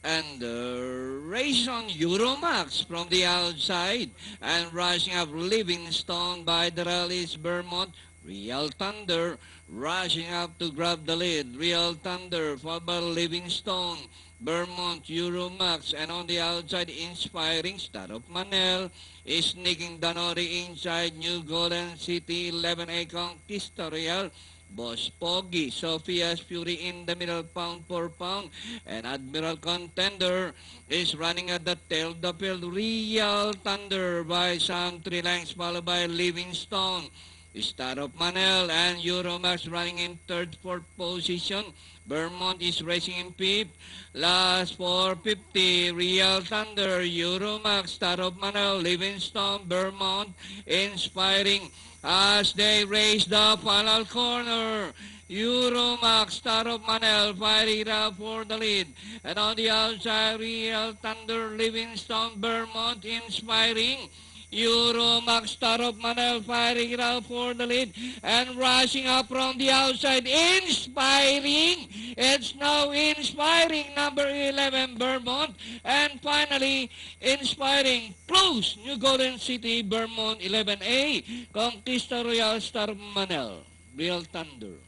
And race on Euromax from the outside. And rushing up Livingstone by the rallies Vermont. Real Thunder rushing up to grab the lead. Real Thunder followed by Livingstone. Vermont, Euromax, and on the outside, Inspiring Star of Manel is sneaking Danori inside New Golden City, 11A Conquista Real. Boss Poggy, Sophia's Fury in the middle, pound for pound, and Admiral Contender is running at the tail of the field. Real Thunder by some 3 lengths, followed by Livingstone. Star of Manel and Euromax running in third, fourth position. Vermont is racing in fifth. Last 450, Real Thunder, Euromax, Star of Manel, Livingstone, Vermont, Inspiring as they race the final corner. Euromax, Star of Manel, fighting up for the lead. And on the outside, Real Thunder, Livingstone, Vermont, Inspiring. Euromax, Star of Manel, firing it out for the lead and rushing up from the outside, Inspiring. It's now Inspiring, number 11, Vermont, and finally Inspiring, close, New Golden City, Vermont, 11A, Conquista Royal, Star of Manel, Real Thunder.